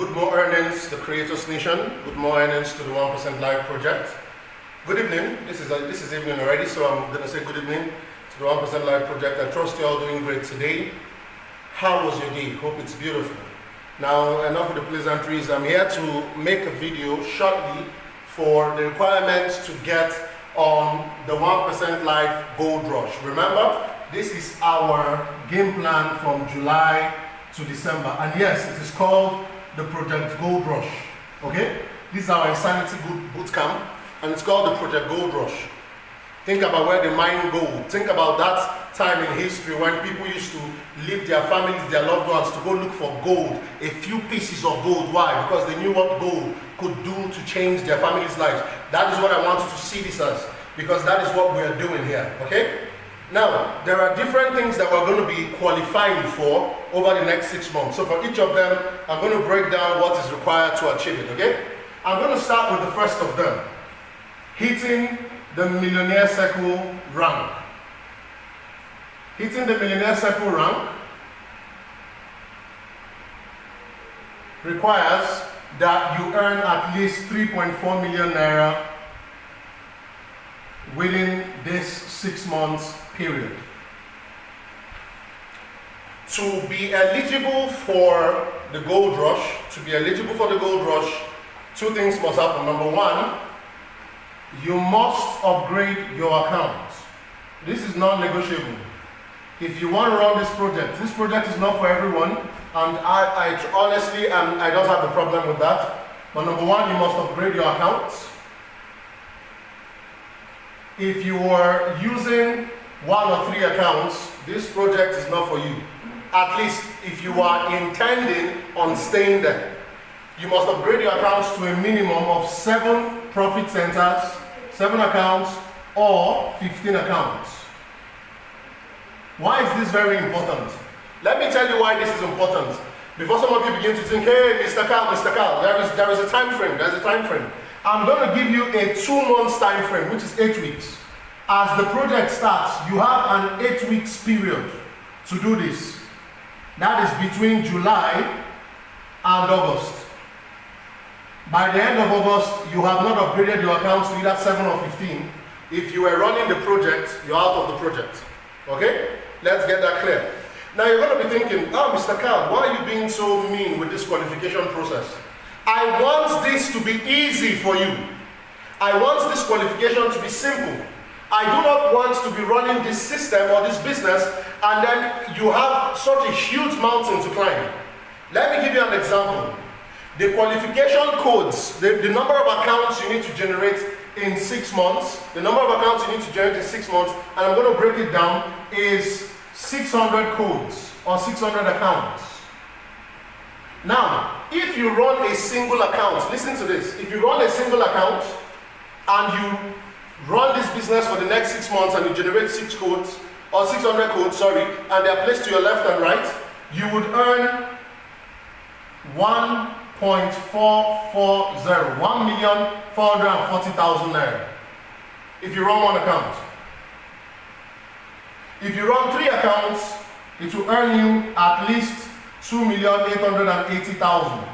Good more earnings, the Creators Nation. Good more earnings to the 1% Live Project. Good evening. This is evening already, so I'm going to say good evening to the 1% Live Project. I trust you're all doing great today. How was your day? Hope it's beautiful. Now, enough of the pleasantries. I'm here to make a video shortly for the requirements to get on the 1% Live Gold Rush. Remember, this is our game plan from July to December. And yes, it is called the Project Gold Rush. Okay? This is our Insanity Boot Camp, and it's called the Project Gold Rush. Think about where they mine gold. Think about that time in history when people used to leave their families, their loved ones, to go look for gold, a few pieces of gold. Why? Because they knew what gold could do to change their family's lives. That is what I want you to see this as, because that is what we are doing here. Okay? Now, there are different things that we're going to be qualifying for over the next 6 months. So for each of them, I'm going to break down what is required to achieve it, okay? I'm going to start with the first of them, hitting the Millionaire Circle rank. Hitting the Millionaire Circle rank requires that you earn at least 3.4 million naira within this 6 months period. To be eligible for the Gold Rush, two things must happen. Number one, you must upgrade your account. This is non-negotiable. If you want to run this project is not for everyone, and I honestly, I don't have a problem with that. But number one, you must upgrade your account. If you are using 1 or 3 accounts, this project is not for you. At least if you are intending on staying there. You must upgrade your accounts to a minimum of 7 profit centers, 7 accounts, or 15 accounts. Why is this very important? Let me tell you why this is important. Before some of you begin to think, hey, Mr. Carl, there is a time frame. I'm going to give you a 2 months time frame, which is 8 weeks. As the project starts, you have an 8 weeks period to do this. That is between July and August. By the end of August, you have not upgraded your accounts to either 7 or 15. If you were running the project, you're out of the project. Okay? Let's get that clear. Now you're going to be thinking, oh, Mr. Carl, why are you being so mean with this qualification process? I want this to be easy for you. I want this qualification to be simple. I do not want to be running this system or this business and then you have such a huge mountain to climb. Let me give you an example. The qualification codes, the number of accounts you need to generate in 6 months, and I'm going to break it down, is 600 codes or 600 accounts. Now, if you run a single account, listen to this, if you run a single account and you run this business for the next 6 months and you generate 6 codes, or 600 codes, and they are placed to your left and right, you would earn 1.440 naira if you run 1 account. If you run 3 accounts, it will earn you at least 2,880,000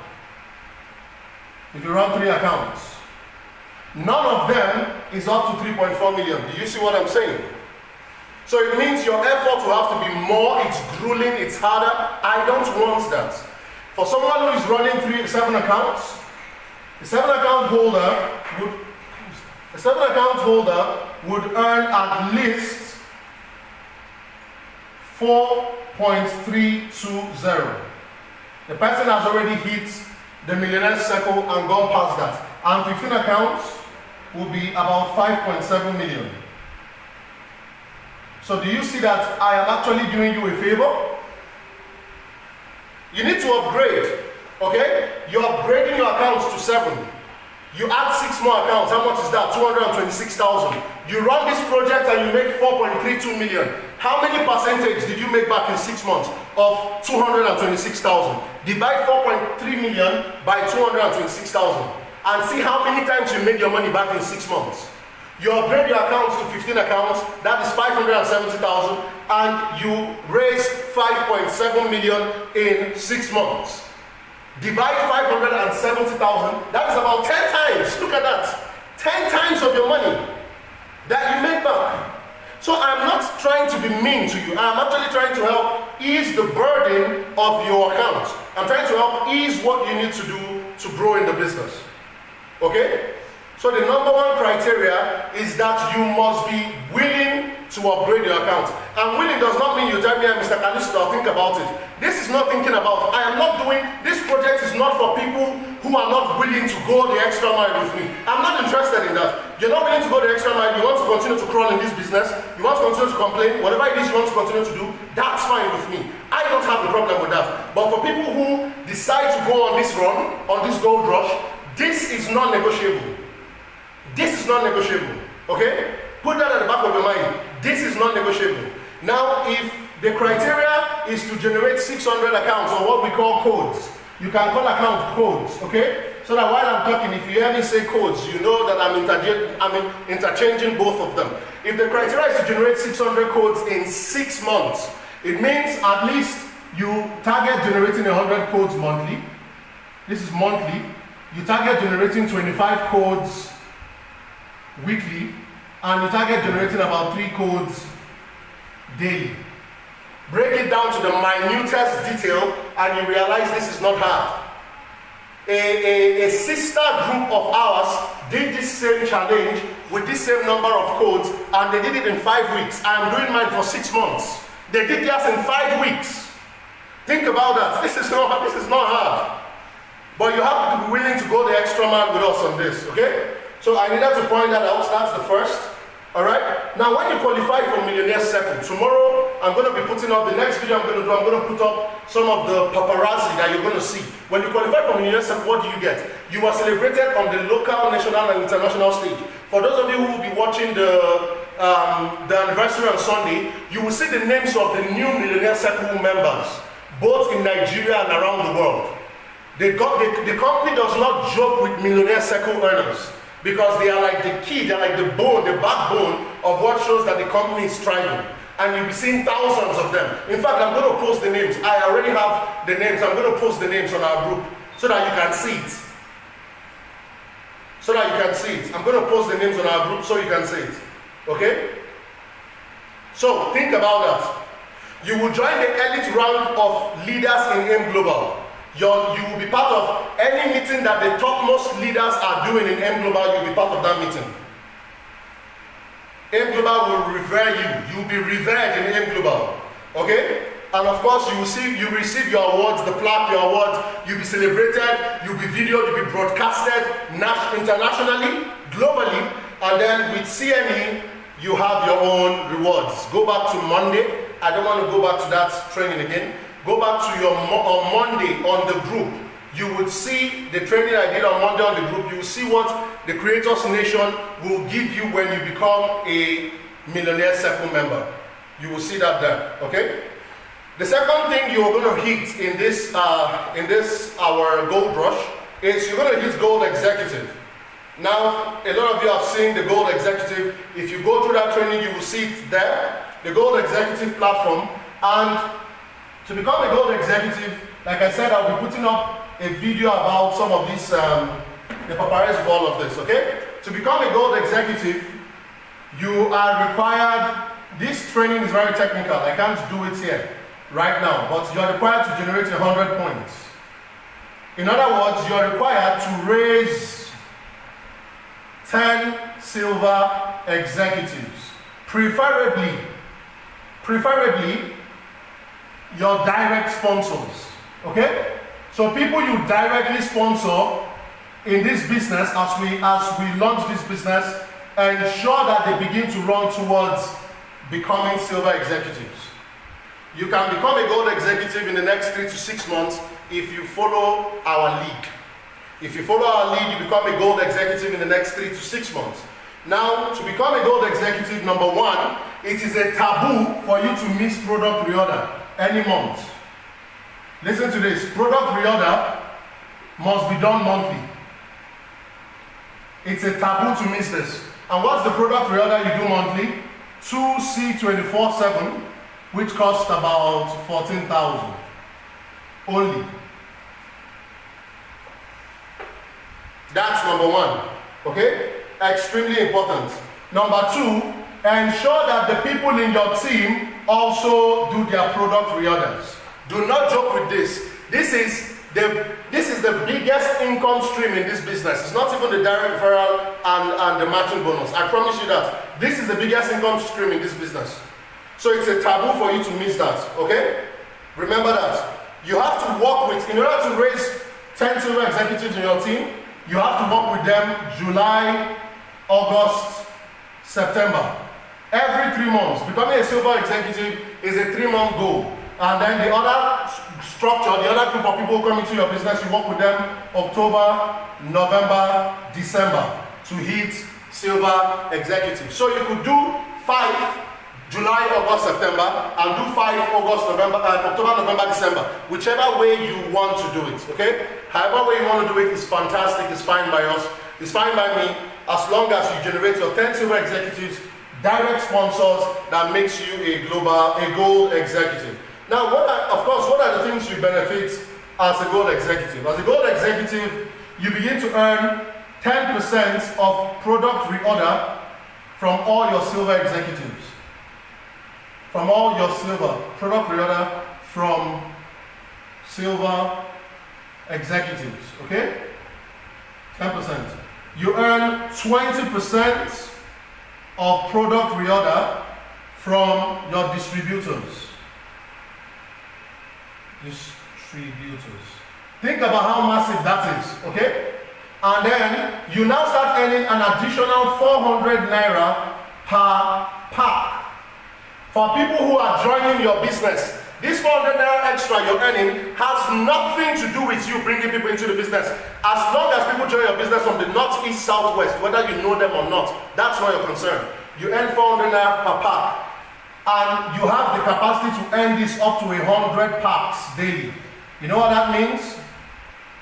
if you run 3 accounts. None of them is up to 3.4 million. Do you see what I'm saying? So it means your effort will have to be more, it's grueling, it's harder. I don't want that. For someone who is running 7 accounts, a 7 account holder would earn at least 4.320. The person has already hit the Millionaire Circle and gone past that. And 15 accounts will be about 5.7 million. So do you see that I am actually doing you a favor? You need to upgrade, okay? You're upgrading your accounts to 7. You add 6 more accounts. How much is that? 226,000. You run this project and you make 4.32 million. How many percentage did you make back in 6 months of 226,000? Divide 4.3 million by 226,000 and see how many times you made your money back in 6 months. You upgrade your accounts to 15 accounts, that is 570,000, and you raise 5.7 million in 6 months. Divide 570,000, that is about 10 times. Look at that. 10 times of your money that you make back. So I'm not trying to be mean to you. I'm actually trying to help ease the burden of your account. I'm trying to help ease what you need to do to grow in the business. Okay? So the number one criteria is that you must be willing to upgrade your account. And willing does not mean you tell me, Mr. Callisto, I'll think about it. This is not thinking about it. I am not doing, this project is not for people who are not willing to go the extra mile with me. I'm not interested in that. You're not willing to go the extra mile, you want to continue to crawl in this business, you want to continue to complain, whatever it is you want to continue to do, that's fine with me. I don't have a problem with that. But for people who decide to go on this run, on this gold rush, this is non-negotiable. This is non-negotiable. Okay? Put that at the back of your mind. This is non-negotiable. Now, if the criteria is to generate 600 accounts, or what we call codes, you can call account codes, okay? So that while I'm talking, if you hear me say codes, you know that I'm interchanging both of them. If the criteria is to generate 600 codes in 6 months, it means at least you target generating 100 codes monthly. This is monthly. You target generating 25 codes weekly, and you target generating about 3 codes daily. Break it down to the minutest detail and you realize this is not hard. A sister group of ours did this same challenge with this same number of codes, and they did it in 5 weeks. I am doing mine for 6 months. They did theirs in 5 weeks. Think about that. This is not hard. But you have to be willing to go the extra mile with us on this, okay? So I needed to point that out. That's the first. Alright? Now when you qualify for Millionaire Circle, tomorrow I'm going to be putting up, the next video I'm going to put up some of the paparazzi that you're going to see. When you qualify for Millionaire Circle, what do you get? You are celebrated on the local, national and international stage. For those of you who will be watching the anniversary on Sunday, you will see the names of the new Millionaire Circle members, both in Nigeria and around the world. The company does not joke with Millionaire Circle earners, because they are like the key, they're like the bone, the backbone of what shows that the company is thriving. And you'll be seeing thousands of them. In fact, I'm going to post the names. I already have the names. I'm going to post the names on our group so that you can see it. So that you can see it. I'm going to post the names on our group so you can see it. Okay? So, think about that. You will join the elite rank of leaders in AIM Global. You will be part of any meeting that the topmost leaders are doing in AIM Global. You'll be part of that meeting. AIM Global will revere you. You'll be revered in AIM Global. Okay? And of course, you receive your awards, the plaque, your awards. You'll be celebrated. You'll be videoed. You'll be broadcasted internationally, globally. And then with CME, you have your own rewards. Go back to Monday. I don't want to go back to that training again. Go back to your on Monday on the group. You would see the training I did on Monday on the group. You will see what the Creators Nation will give you when you become a Millionaire Circle member. You will see that there. Okay. The second thing you are going to hit in this our gold rush is you're going to hit Gold Executive. Now, a lot of you have seen the Gold Executive. If you go through that training, you will see it there, the Gold Executive platform. And to become a Gold Executive, like I said, I'll be putting up a video about some of these, the paparazzi of all of this, okay? To become a Gold Executive, you are required, this training is very technical, I can't do it here right now, but you are required to generate 100 points. In other words, you are required to raise 10 silver executives, preferably your direct sponsors, okay? So people you directly sponsor in this business, as we launch this business, ensure that they begin to run towards becoming silver executives. You can become a gold executive in the next 3 to 6 months if you follow our league. If you follow our lead, you become a gold executive in the next 3 to 6 months. Now, to become a gold executive, number one, it is a taboo for you to miss product reorder any month. Listen to this, product reorder must be done monthly. It's a taboo to miss this. And what's the product reorder you do monthly? 2C24/7, which costs about 14,000 only. That's number one. Okay? Extremely important. Number two, ensure that the people in your team also do their product reorders. Do not joke with this. This is the biggest income stream in this business. It's not even the direct referral and the matching bonus. I promise you that. This is the biggest income stream in this business. So it's a taboo for you to miss that, okay? Remember that. You have to work with, in order to raise 10 silver executives in your team, you have to work with them July, August, September. Every 3 months. Becoming a silver executive is a 3-month goal. And then the other structure, the other group of people who come into your business, you work with them October, November, December to hit silver executive. So you could do 5 July, August, September, and do 5 August, November, October, November, December. Whichever way you want to do it, okay? However way you want to do it is fantastic, it's fine by us, it's fine by me, as long as you generate your 10 silver executives, direct sponsors that makes you a gold executive. Now, what are the things you benefit as a gold executive? As a gold executive, you begin to earn 10% of product reorder from all your silver executives. From all your silver, product reorder from silver executives, okay? 10%. You earn 20% of product reorder from your distributors. Think about how massive that is, okay? And then you now start earning an additional 400 naira per pack. For people who are joining your business, this 400 naira extra you're earning has nothing to do with you bringing people into the business. As long as people join your business from the north, east, southwest, whether you know them or not, that's not your concern. You earn 400 naira per pack. And you have the capacity to earn this up to 100 packs daily. You know what that means?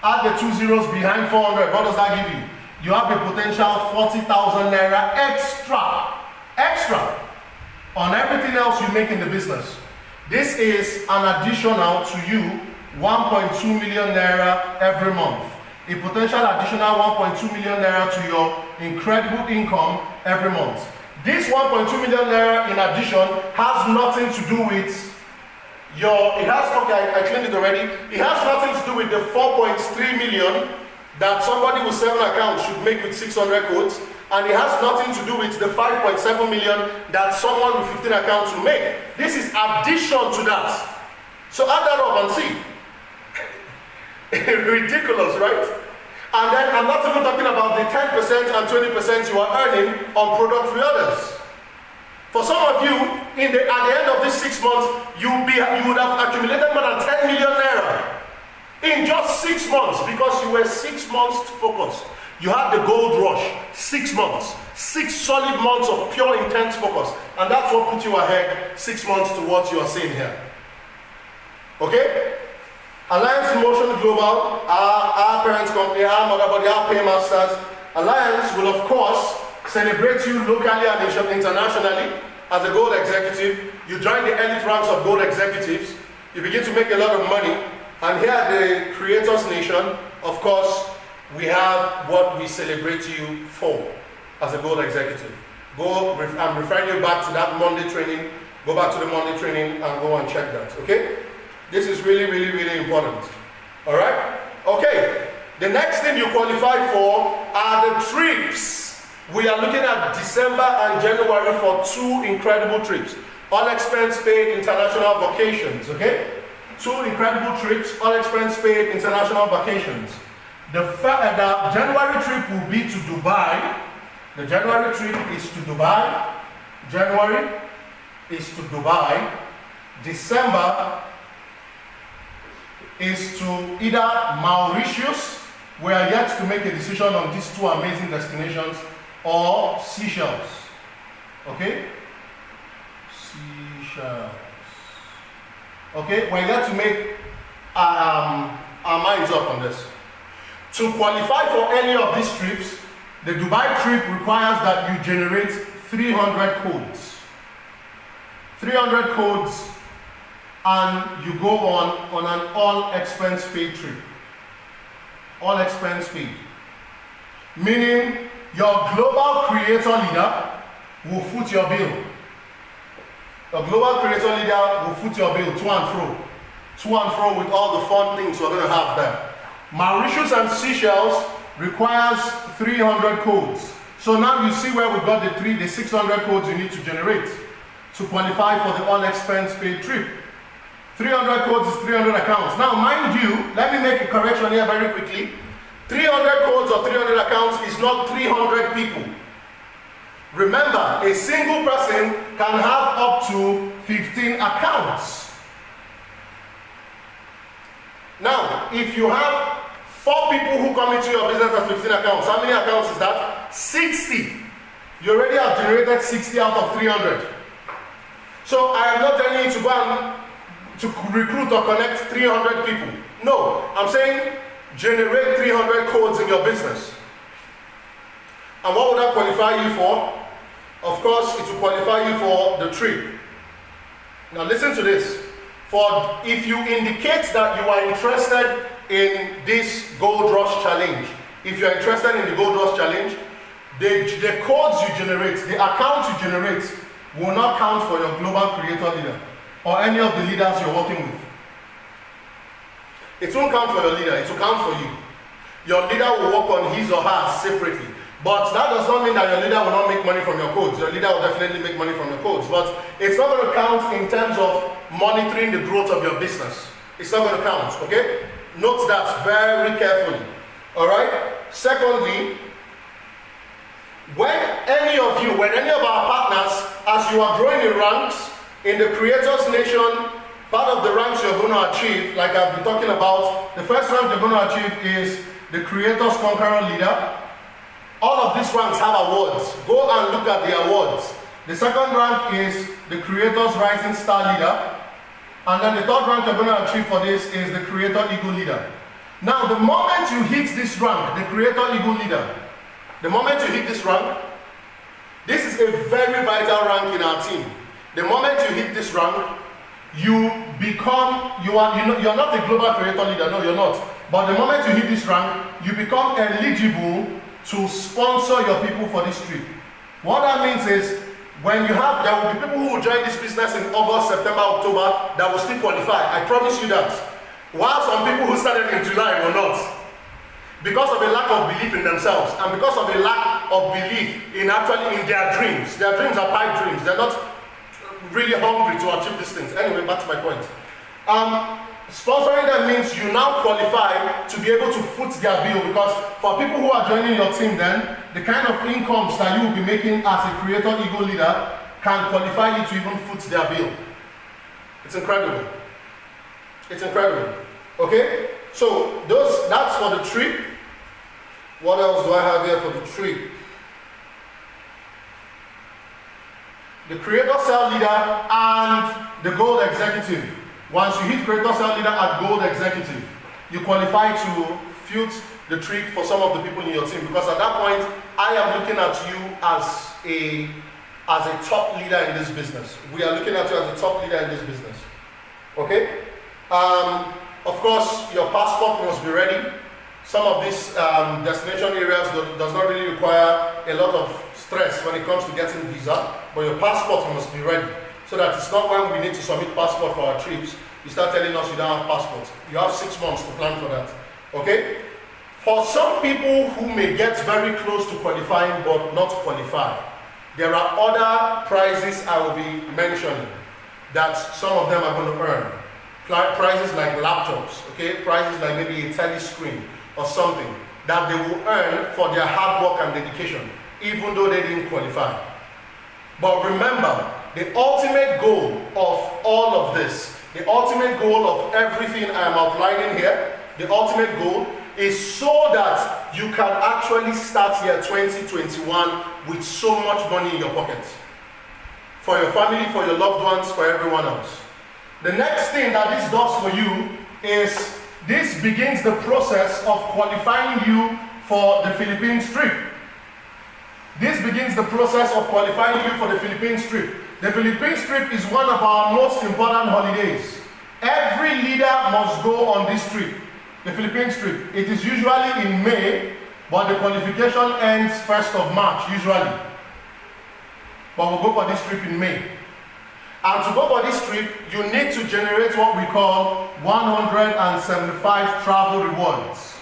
Add the 2 zeros behind 400. What does that give you? You have a potential 40,000 naira extra on everything else you make in the business. This is an additional to you 1.2 million naira every month. A potential additional 1.2 million naira to your incredible income every month. This 1.2 million naira in addition has nothing to do with I cleaned it already. It has nothing to do with the 4.3 million that somebody with 7 accounts should make with 600 codes. And it has nothing to do with the 5.7 million that someone with 15 accounts will make. This is addition to that. So add that up and see. Ridiculous, right? And then I'm not even talking about the 10% and 20% you are earning on product reorders. For some of you, at the end of these 6 months, you would have accumulated more than 10 million naira in just 6 months because you were 6 months focused. You had the gold rush, 6 months, 6 solid months of pure intense focus, and that's what put you ahead 6 months to what you are seeing here. Okay? Alliance in Motion Global, our parent company, our mother body, our paymasters. Alliance will of course celebrate you locally and internationally as a gold executive. You join the elite ranks of gold executives. You begin to make a lot of money. And here at the Creators Nation, of course, we have what we celebrate you for as a gold executive. I'm referring you back to that Monday training. Go back to the Monday training and go and check that, okay? This is really, really, really important. All right? Okay. The next thing you qualify for are the trips. We are looking at December and January for 2 incredible trips. All expense paid international vacations, okay? 2 incredible trips, all expense paid international vacations. The January trip will be to Dubai. The January trip is to Dubai. January is to Dubai. December is to either Mauritius, we are yet to make a decision on these 2 amazing destinations, or Seychelles. Okay? Seychelles. Okay, we're yet to make our minds up on this. To qualify for any of these trips, the Dubai trip requires that you generate 300 codes. 300 codes, and you go on an all expense paid trip. All expense paid. Meaning your global creator leader will foot your bill. Your global creator leader will foot your bill to and fro. To and fro with all the fun things we're going to have there. Mauritius and Seychelles requires 300 codes. So now you see where we got the 600 codes you need to generate to qualify for the all expense paid trip. 300 codes is 300 accounts. Now mind you, let me make a correction here very quickly. 300 codes or 300 accounts is not 300 people. Remember, a single person can have up to 15 accounts. Now, if you have 4 people who come into your business as 15 accounts, how many accounts is that? 60. You already have generated 60 out of 300. So I am not telling you to go and to recruit or connect 300 people. No, I'm saying generate 300 codes in your business. And what would that qualify you for? Of course, it will qualify you for the trip. Now listen to this. For if you indicate that you are interested in this Gold Rush Challenge, if you are interested in the Gold Rush Challenge, the codes you generate, the accounts you generate will not count for your global creator leader or any of the leaders you're working with. It won't count for your leader, it will count for you. Your leader will work on his or her separately. But that does not mean that your leader will not make money from your codes. Your leader will definitely make money from your codes. But it's not going to count in terms of monitoring the growth of your business. It's not going to count, okay? Note that very carefully. Alright? Secondly, when any of our partners, as you are growing in ranks, in the Creators Nation, part of the ranks you're going to achieve, like I've been talking about, the first rank you're going to achieve is the Creators Conqueror Leader. All of these ranks have awards. Go and look at the awards. The second rank is the Creators Rising Star Leader. And then the third rank you're going to achieve for this is the Creator Eagle Leader. Now, the moment you hit this rank, the Creator Eagle Leader, the moment you hit this rank, this is a very vital rank in our team. The moment you hit this rank, you're not a global creator leader, no, you're not. But the moment you hit this rank, you become eligible to sponsor your people for this trip. What that means is, there will be people who will join this business in August, September, October that will still qualify. I promise you that. While some people who started in July will not. Because of a lack of belief in themselves and because of a lack of belief in their dreams. Their dreams are pipe dreams. They're not really hungry to achieve these things. Anyway, back to my point. Sponsoring them means you now qualify to be able to foot their bill, because for people who are joining your team, then the kind of incomes that you will be making as a Creator Eagle leader can qualify you to even foot their bill. It's incredible. It's incredible. Okay? So that's for the trip. What else do I have here for the trip? The Creator Cell Leader and the Gold Executive. Once you hit Creator Cell Leader and Gold Executive, you qualify to foot the trip for some of the people in your team, because at that point, I am looking at you as a top leader in this business. We are looking at you as a top leader in this business. Okay? Of course, your passport must be ready. Some of these destination areas does not really require a lot of stress when it comes to getting visa, but your passport must be ready. So that it's not when we need to submit passport for our trips, you start telling us you don't have passports. You have 6 months to plan for that. Okay? For some people who may get very close to qualifying but not qualify, there are other prizes I will be mentioning that some of them are going to earn. Prizes like laptops, okay? Prizes like maybe a telescreen or something that they will earn for their hard work and dedication, even though they didn't qualify. But remember, the ultimate goal of all of this, the ultimate goal of everything I am outlining here, the ultimate goal is so that you can actually start year 2021 with so much money in your pockets. For your family, for your loved ones, for everyone else. The next thing that this does for you is this begins the process of qualifying you for the Philippines trip. This begins the process of qualifying you for the Philippines trip. The Philippines trip is one of our most important holidays. Every leader must go on this trip, the Philippines trip. It is usually in May, but the qualification ends 1st of March usually. But we'll go for this trip in May. And to go for this trip, you need to generate what we call 175 travel rewards.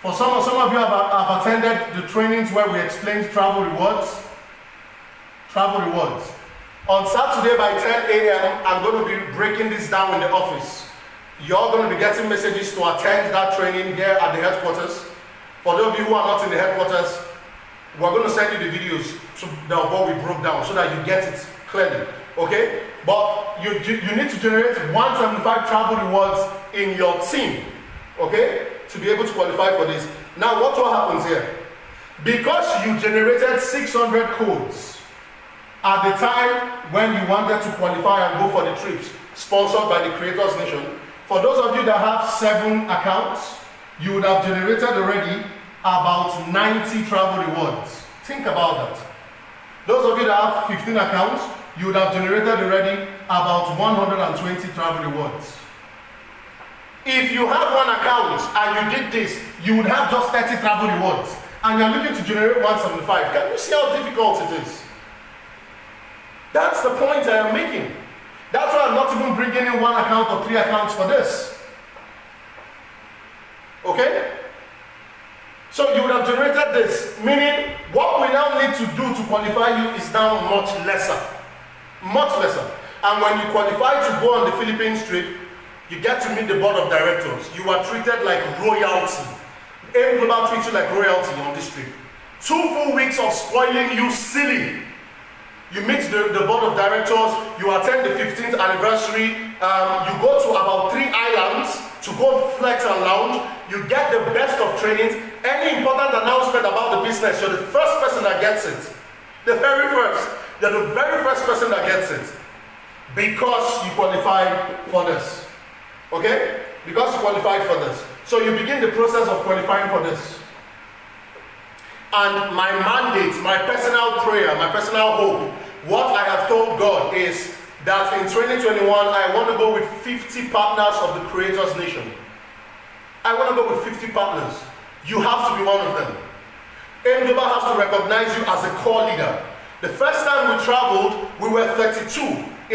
For some of you have attended the trainings where we explained travel rewards. Travel rewards. On Saturday by 10 a.m., I'm going to be breaking this down in the office. You're going to be getting messages to attend that training here at the headquarters. For those of you who are not in the headquarters, we're going to send you the videos of what we broke down so that you get it clearly. Okay? But you need to generate 175 travel rewards in your team. Okay? To be able to qualify for this. Now, what happens here? Because you generated 600 codes at the time when you wanted to qualify and go for the trips sponsored by the Creators Nation, for those of you that have 7 accounts, you would have generated already about 90 travel rewards. Think about that. Those of you that have 15 accounts, you would have generated already about 120 travel rewards. If you have 1 account and you did this, you would have just 30 travel rewards. And you're looking to generate 175. Can you see how difficult it is? That's the point I am making. That's why I'm not even bringing in 1 account or 3 accounts for this. Okay? So you would have generated this, meaning what we now need to do to qualify you is now much lesser. Much lesser. And when you qualify to go on the Philippines trip, you get to meet the board of directors. You are treated like royalty. AIM Global treats you like royalty on this trip. 2 full weeks of spoiling you silly. You meet the board of directors, you attend the 15th anniversary, you go to about 3 islands to go flex and lounge, you get the best of trainings. Any important announcement about the business, you're the first person that gets it. The very first. You're the very first person that gets it. Because you qualified for this. Okay? Because you qualified for this. So you begin the process of qualifying for this. And my mandate, my personal prayer, my personal hope, what I have told God is that in 2021, I want to go with 50 partners of the Creators Nation. I want to go with 50 partners. You have to be one of them. AIM Global has to recognize you as a core leader. The first time we traveled, we were 32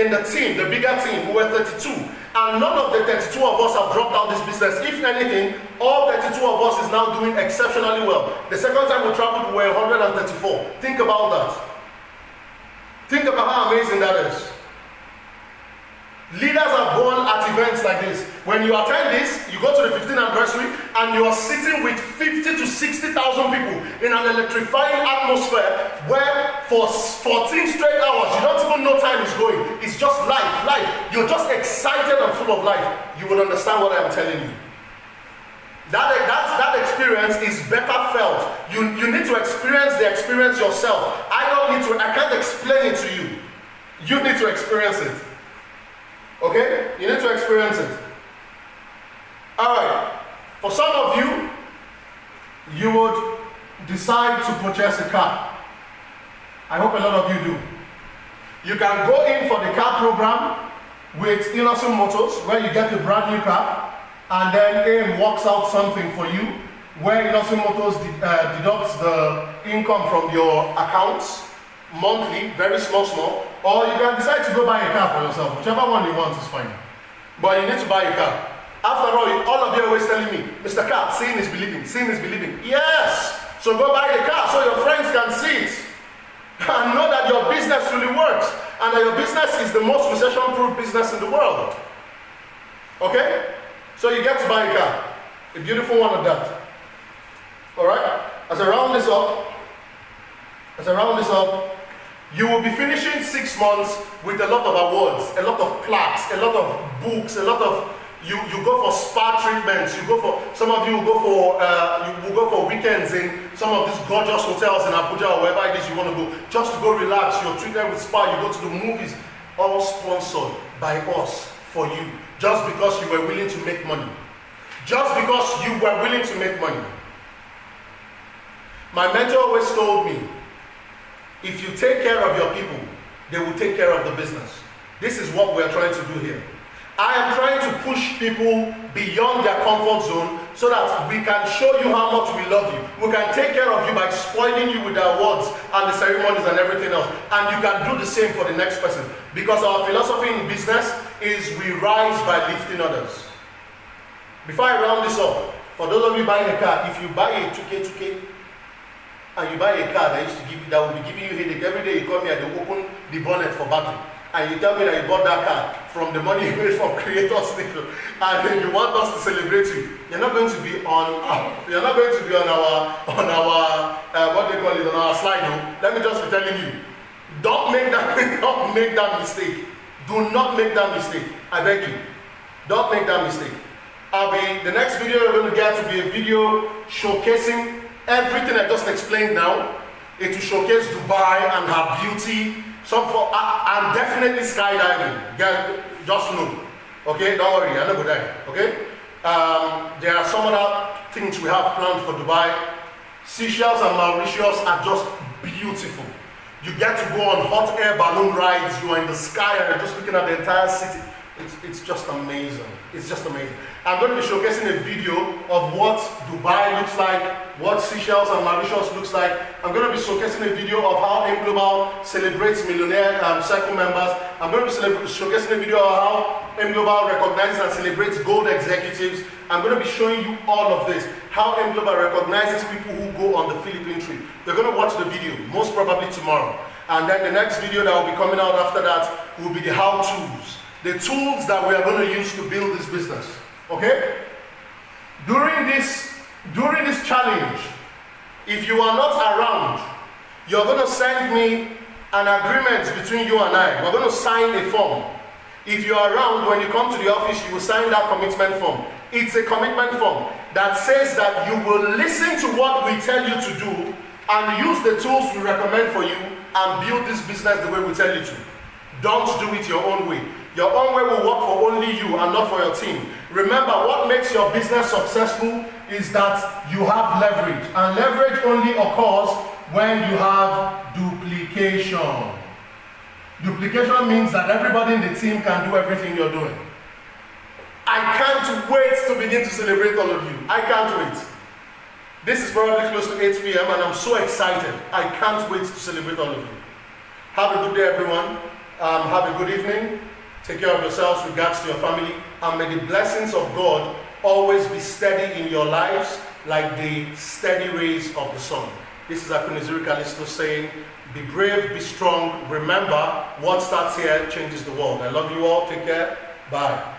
in the team, the bigger team, we were 32. And none of the 32 of us have dropped out this business. If anything, all 32 of us is now doing exceptionally well. The second time we traveled, we were 134. Think about that. Think about how amazing that is. Leaders are born at events like this. When you attend this, you go to the 15th anniversary and you are sitting with 50 to 60,000 people in an electrifying atmosphere where for 14 straight hours, you don't even know time is going. It's just life. You're just excited and full of life. You will understand what I am telling you. That experience is better felt. You need to experience the experience yourself. I can't explain it to you. You need to experience it. Okay? You need to experience it. Alright. For some of you, you would decide to purchase a car. I hope a lot of you do. You can go in for the car program with Innocent Motors, where you get a brand new car, and then AIM works out something for you, where Innocent Motors deducts the income from your accounts monthly, very small, or you can decide to go buy a car for yourself. Whichever one you want is fine. But you need to buy a car. After all of you are always telling me, Mr. Car, seeing is believing, seeing is believing. Yes! So go buy the car so your friends can see it. And know that your business really works. And that your business is the most recession-proof business in the world. Okay? So you get to buy a car. A beautiful one of that. Alright? As I round this up, you will be finishing 6 months with a lot of awards, a lot of plaques, a lot of books, a lot of you go for spa treatments. Some of you will go for weekends in some of these gorgeous hotels in Abuja or wherever it is you want to go, just to go relax. You're treated with spa. You go to the movies, all sponsored by us for you, just because you were willing to make money. Just because you were willing to make money. My mentor always told me, if you take care of your people, they will take care of the business. This is what we are trying to do here. I am trying to push people beyond their comfort zone so that we can show you how much we love you. We can take care of you by spoiling you with our words and the ceremonies and everything else. And you can do the same for the next person. Because our philosophy in business is we rise by lifting others. Before I round this up, for those of you buying a car, if you buy a 2K, and you buy a car that will be giving you headache every day, you come here, they open the bonnet for battery. And you tell me that you bought that car from the money you made from Creators Nation, and then you want us to celebrate you. You're not going to be on our what they call it, on our slide. No? Let me just be telling you, don't make that mistake. Do not make that mistake. I beg you, don't make that mistake. The next video you're going to get to be a video showcasing everything I just explained now. It will showcase Dubai and her beauty. I'm definitely skydiving. Just know. Okay, don't worry, I'm not going to die. Okay? There are some other things we have planned for Dubai. Seychelles and Mauritius are just beautiful. You get to go on hot air balloon rides. You are in the sky and you're just looking at the entire city. It's just amazing. It's just amazing. I'm going to be showcasing a video of what Dubai looks like, what Seychelles and Mauritius looks like. I'm going to be showcasing a video of how M Global celebrates millionaire circle members. I'm going to be showcasing a video of how M Global recognizes and celebrates gold executives. I'm going to be showing you all of this, how M Global recognizes people who go on the Philippine trip. You're going to watch the video, most probably tomorrow. And then the next video that will be coming out after that will be the how-tos. The tools that we are going to use to build this business. Okay? During this challenge, if you are not around, you're going to send me an agreement between you and I. We're going to sign a form. If you are around, when you come to the office, you will sign that commitment form. It's a commitment form that says that you will listen to what we tell you to do and use the tools we recommend for you and build this business the way we tell you to. Don't do it your own way. Your own way will work for only you and not for your team. Remember, what makes your business successful is that you have leverage. And leverage only occurs when you have duplication. Duplication means that everybody in the team can do everything you're doing. I can't wait to begin to celebrate all of you. I can't wait. This is probably close to 8 p.m. and I'm so excited. I can't wait to celebrate all of you. Have a good day, everyone. Have a good evening. Take care of yourselves, regards to your family, and may the blessings of God always be steady in your lives like the steady rays of the sun. This is Akuneziri Kalisto saying, be brave, be strong. Remember, what starts here changes the world. I love you all. Take care. Bye.